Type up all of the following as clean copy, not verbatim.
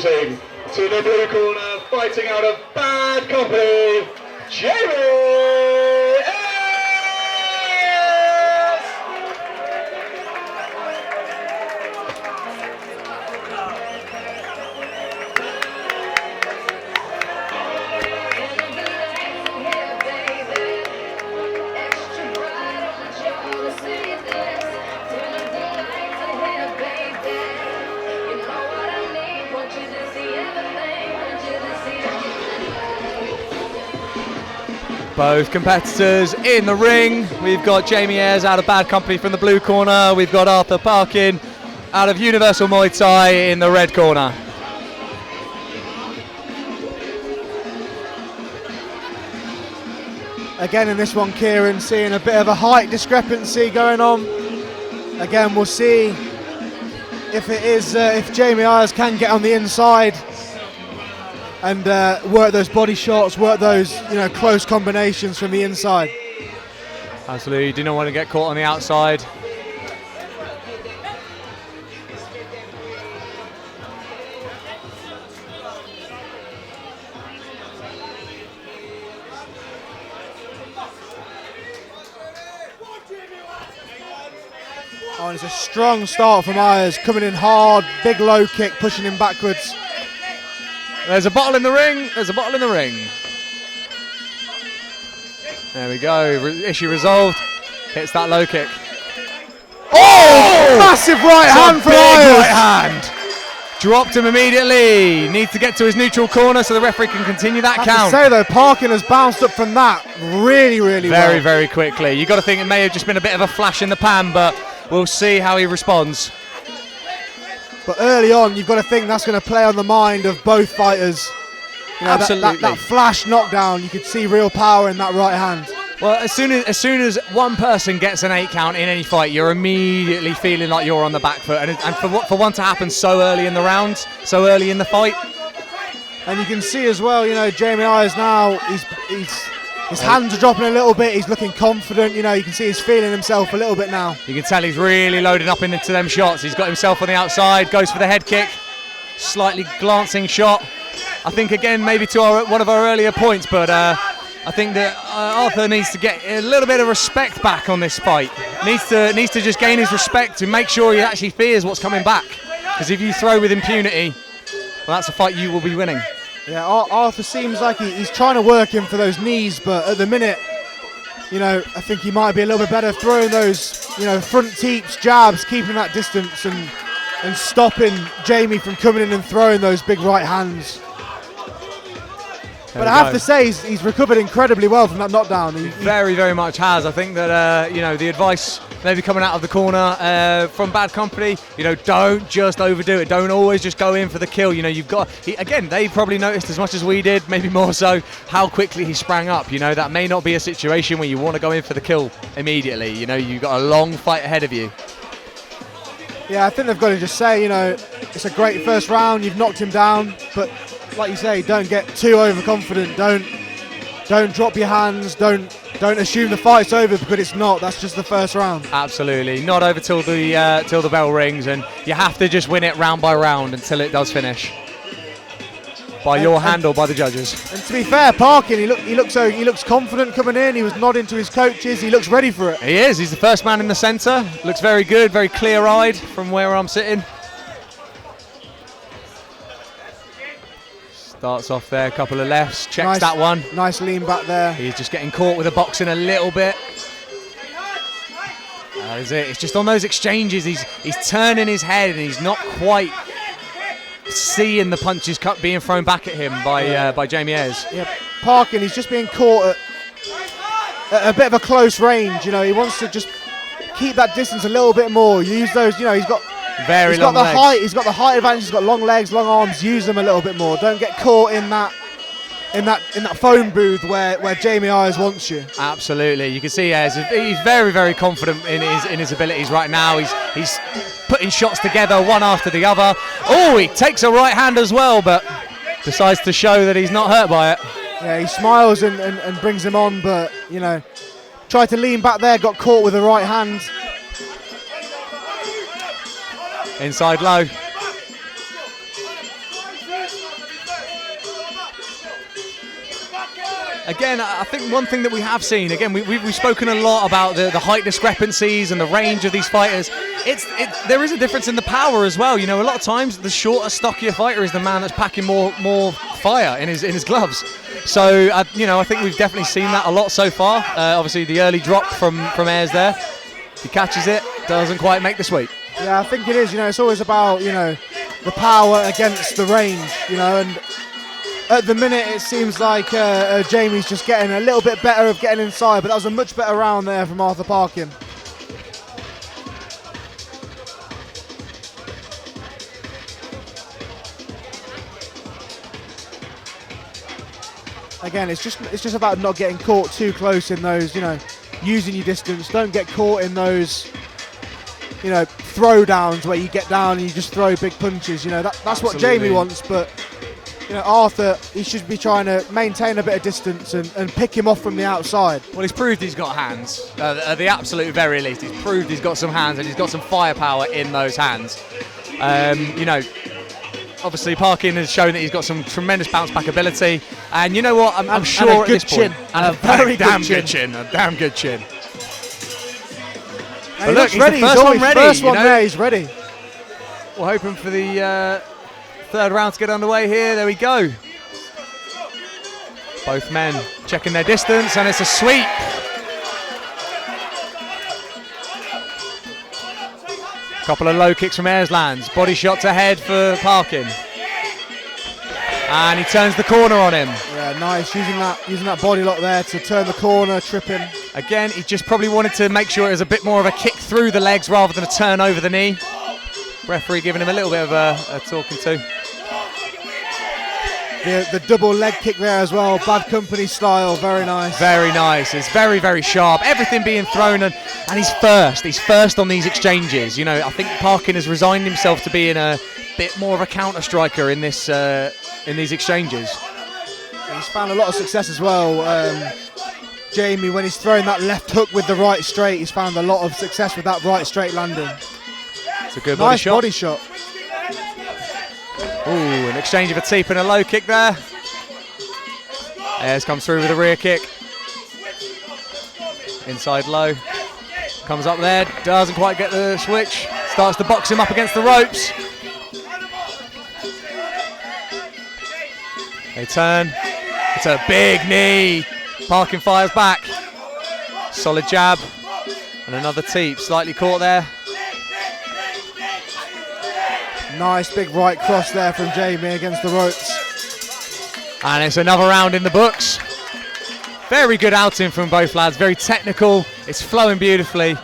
losing to the blue corner, fighting out of bad company, Ayres! Both competitors in the ring. We've got Jamie Ayres out of bad company from the blue corner. We've got Arthur Parkin out of Universal Muay Thai in the red corner. Again in this one, Kieran, seeing a bit of a height discrepancy going on. Again, we'll see if it is if Jamie Ayres can get on the inside and work those body shots, work those close combinations from the inside. Absolutely, do not want to get caught on the outside. Oh, and it's a strong start from Ayres, coming in hard, big low kick, pushing him backwards. There's a bottle in the ring. There's a bottle in the ring. There we go. Issue resolved. Hits that low kick. Oh! Massive right hand from Ayres. Right hand. Dropped him immediately. Needs to get to his neutral corner so the referee can continue that count. I have to say though, Parkin has bounced up from that really well. Very, very quickly. You got to think it may have just been a bit of a flash in the pan, but we'll see how he responds. But early on, you've got to think that's going to play on the mind of both fighters. Absolutely. That flash knockdown, you could see real power in that right hand. Well, as soon as one person gets an 8 count in any fight, you're immediately feeling like you're on the back foot. And for one to happen so early in the round, so early in the fight. And you can see as well, Jamie Ayres now, his hands are dropping a little bit. He's looking confident. You can see he's feeling himself a little bit now. You can tell he's really loaded up into them shots. He's got himself on the outside, goes for the head kick. Slightly glancing shot. I think, again, maybe to one of our earlier points, but I think that Arthur needs to get a little bit of respect back on this fight. Needs to just gain his respect to make sure he actually fears what's coming back. Because if you throw with impunity, well, that's a fight you will be winning. Yeah, Arthur seems like he's trying to work him for those knees, but at the minute, I think he might be a little bit better throwing those, front teeps, jabs, keeping that distance and stopping Jamie from coming in and throwing those big right hands. But I have to say, he's recovered incredibly well from that knockdown. He very, very much has. I think that the advice maybe coming out of the corner from bad company, don't just overdo it. Don't always just go in for the kill. You've got again. They probably noticed as much as we did, maybe more so, how quickly he sprang up. That may not be a situation where you want to go in for the kill immediately. You've got a long fight ahead of you. Yeah, I think they've got to just say, it's a great first round. You've knocked him down, but like you say, don't get too overconfident. Don't drop your hands. Don't assume the fight's over, because it's not. That's just the first round. Absolutely, not over till the bell rings, and you have to just win it round by round until it does finish. By your hand or by the judges. And to be fair, Parkin, he looks confident coming in. He was nodding to his coaches. He looks ready for it. He is. He's the first man in the centre. Looks very good, very clear-eyed from where I'm sitting. Starts off there, a couple of lefts, checks that one. Nice lean back there. He's just getting caught with the boxing a little bit. That is it. It's just on those exchanges. He's turning his head and he's not quite seeing the punches being thrown back at him by Jamie Ayres. Yeah, Parkin, he's just being caught at a bit of a close range. He wants to just keep that distance a little bit more. Use those. He's got long legs. Height. He's got the height advantage. He's got long legs, long arms. Use them a little bit more. Don't get caught in that phone booth where Jamie Ayres wants you. Absolutely, you can see Ayres. He's very, very confident in his abilities right now. He's putting shots together one after the other. Oh, he takes a right hand as well, but decides to show that he's not hurt by it. Yeah, he smiles and brings him on, but tried to lean back there, got caught with the right hand. Inside low. again, I think one thing that we have seen, again, we've spoken a lot about the height discrepancies and the range of these fighters. There is a difference in the power as well. You know, a lot of times the shorter, stockier fighter is the man that's packing more fire in his gloves. So, you know, I think we've definitely seen that a lot so far. Obviously, the early drop from Ayres there. He catches it, doesn't quite make the sweep. Yeah, I think it is. You know, it's always about, you know, the power against the range, you know, and at the minute it seems like Jamie's just getting a little bit better of getting inside, but that was a much better round there from Arthur Parkin. Again, it's just about not getting caught too close in those, you know, using your distance. Don't get caught in those, you know, throw downs where you get down and you just throw big punches. You know, that's Absolutely. what Jamie wants, but you know, Arthur, he should be trying to maintain a bit of distance and pick him off from the outside. Well, he's proved he's got hands. At the absolute very least, he's proved he's got some hands and he's got some firepower in those hands. You know, obviously Parkin has shown that he's got some tremendous bounce back ability, and you know what, I'm sure and a at good this point, chin. and a very damn good good chin, a damn good chin. And But he look, looks he's ready. the first one ready. First you one know? there, he's ready. We're hoping for the third round to get underway here. There we go. Both men checking their distance, and it's a sweep. Couple of low kicks from Ayres lands. Body shots ahead for Parkin. And he turns the corner on him. Yeah, nice. Using that body lock there to turn the corner, tripping. Again, he just probably wanted to make sure it was a bit more of a kick through the legs rather than a turn over the knee. Referee giving him a little bit of a talking to. The double leg kick there as well, Bad Company style, very nice. Very nice. It's very, very sharp. Everything being thrown, and he's first. He's first on these exchanges. You know, I think Parkin has resigned himself to being a bit more of a counter striker in this in these exchanges. He's found a lot of success as well. Jamie, when he's throwing that left hook with the right straight, he's found a lot of success with that right straight landing. It's a good Nice body shot. Ooh, an exchange of a teep and a low kick there. Ayres comes through with a rear kick. Inside low. Comes up there, doesn't quite get the switch. Starts to box him up against the ropes. They turn. It's a big knee. Parkin fires back. Solid jab. And another teep. Slightly caught there. Nice big right cross there from Jamie against the ropes. And it's another round in the books. Very good outing from both lads. Very technical. It's flowing beautifully.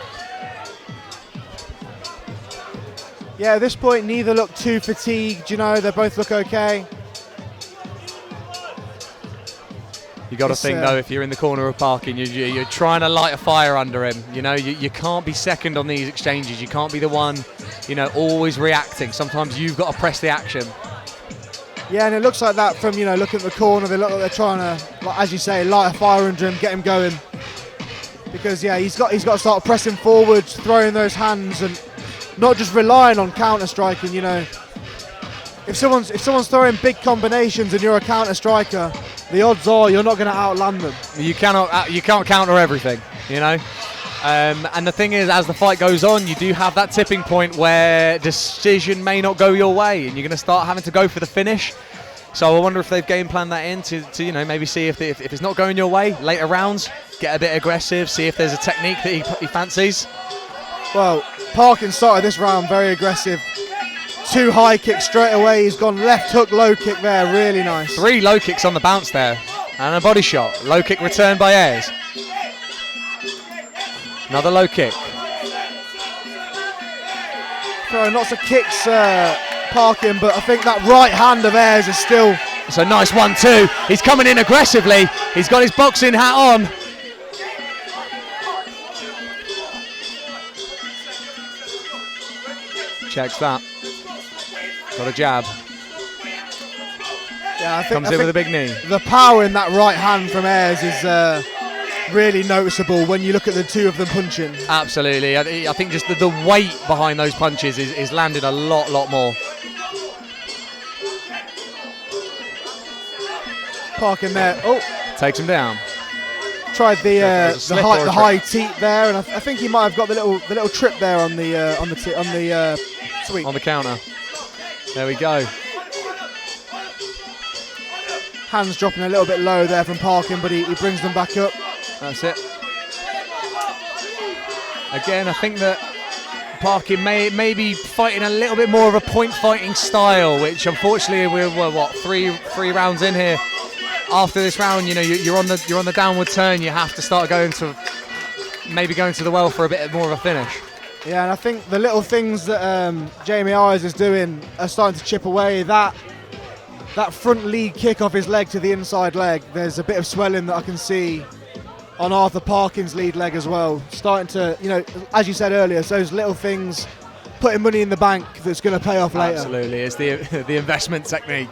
Yeah, at this point, neither look too fatigued. You know, they both look okay. You got to think though, if you're in the corner of Parkin, you're trying to light a fire under him. You know, you can't be second on these exchanges. You can't be the one, you know, always reacting. Sometimes you've got to press the action. Yeah, and it looks like that from, you know, looking at the corner. They look like they're trying to, like, as you say, light a fire under him, get him going. Because yeah, he's got to start pressing forwards, throwing those hands, and not just relying on counter striking. You know, if someone's throwing big combinations and you're a counter striker, the odds are you're not going to outland them. You can't counter everything, you know. And the thing is, as the fight goes on, you do have that tipping point where decision may not go your way, and you're going to start having to go for the finish. So I wonder if they've game planned that in to you know, maybe see if it's not going your way, later rounds, get a bit aggressive, see if there's a technique that he fancies. Well, Parkin started this round very aggressive. 2 high kicks straight away. He's gone left hook, low kick there, really nice. 3 low kicks on the bounce there, and a body shot. Low kick returned by Ayres. Another low kick. Throwing lots of kicks, Parkin, but I think that right hand of Ayres is still... It's a nice 1-2. He's coming in aggressively. He's got his boxing hat on. Checks that. Got a jab. Yeah, I think, Comes in with a big knee. The power in that right hand from Ayres is really noticeable when you look at the two of them punching. Absolutely. I think just the weight behind those punches is landed a lot more. Parkin there. Oh, Takes him down. Tried the high trick. teep there, and I think he might have got the little trip there on the sweep. On the counter. There we go. Hands dropping a little bit low there from Parkin, but he brings them back up. That's it. Again, I think that Parkin may be fighting a little bit more of a point fighting style, which unfortunately we're what three rounds in here. After this round, you know, you're on the downward turn. You have to start going to the well for a bit more of a finish. Yeah, and I think the little things that Jamie Ayres is doing are starting to chip away. That front lead kick off his leg to the inside leg, there's a bit of swelling that I can see on Arthur Parkin's lead leg as well. Starting to, you know, as you said earlier, so those little things, putting money in the bank that's going to pay off later. Absolutely, it's the investment technique.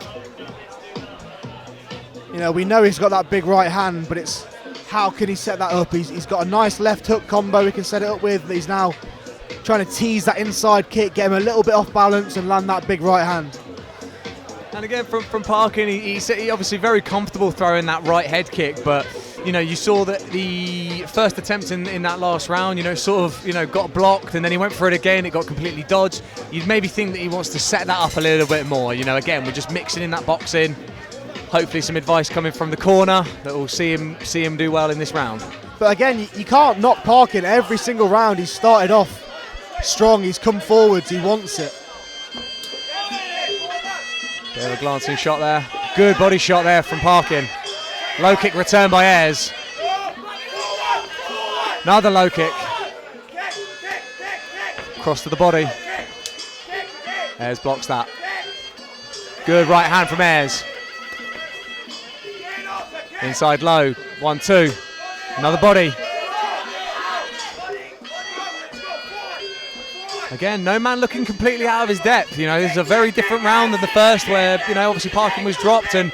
You know, we know he's got that big right hand, but it's how can he set that up? He's got a nice left hook combo he can set it up with. He's now trying to tease that inside kick, get him a little bit off balance and land that big right hand. And again, from Parkin, he's obviously very comfortable throwing that right head kick, but you know, you saw that the first attempt in that last round, you know, sort of, you know, got blocked, and then he went for it again, it got completely dodged. You'd maybe think that he wants to set that up a little bit more. You know, again, we're just mixing in that boxing. Hopefully some advice coming from the corner that will see him do well in this round. But again, you can't knock Parkin. Every single round he's started off strong, he's come forwards, he wants it. Bit of a glancing shot there. Good body shot there from Parkin. Low kick return by Ayres. Another low kick. Cross to the body. Ayres blocks that. Good right hand from Ayres. Inside low, 1-2, another body. Again, no man looking completely out of his depth. You know, this is a very different round than the first where, you know, obviously Parkin was dropped, and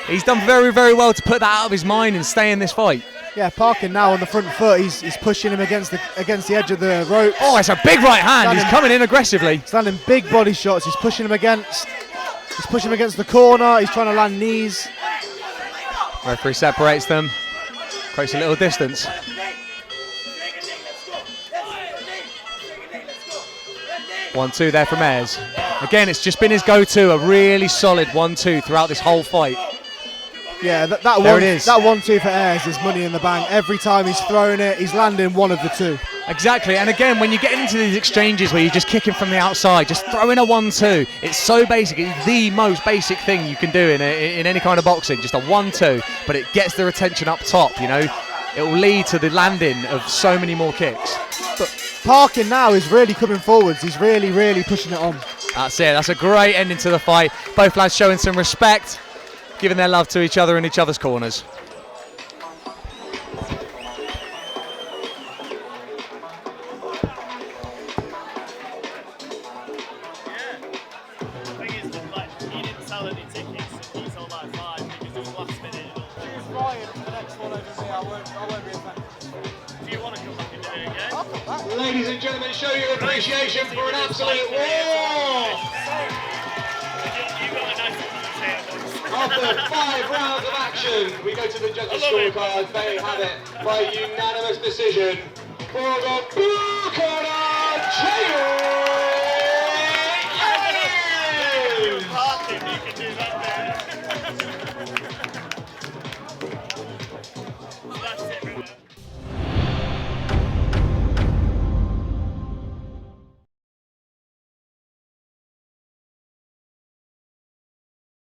he's done very, very well to put that out of his mind and stay in this fight. Yeah, Parkin now on the front foot, he's pushing him against the edge of the rope. Oh, it's a big right hand, he's coming in aggressively. He's landing big body shots, he's pushing him against the corner, he's trying to land knees. Referee separates them, creates a little distance. One-two there from Ayres. Again, it's just been his go-to, a really solid 1-2 throughout this whole fight. Yeah, that 1-2 for Ayres is money in the bank. Every time he's throwing it, he's landing one of the two. Exactly, and again, when you get into these exchanges where you're just kicking from the outside, just throwing a 1-2, it's so basic. It's the most basic thing you can do in any kind of boxing, just a 1-2, but it gets the retention up top, you know. It will lead to the landing of so many more kicks. But Parkin now is really coming forwards. He's really, really pushing it on. That's it. That's a great ending to the fight. Both lads showing some respect, giving their love to each other in each other's corners. Ladies and gentlemen, show your appreciation for an absolute war! After 5 rounds of action, we go to the judges' scorecards. They have it by unanimous decision for the blue corner, Ayres!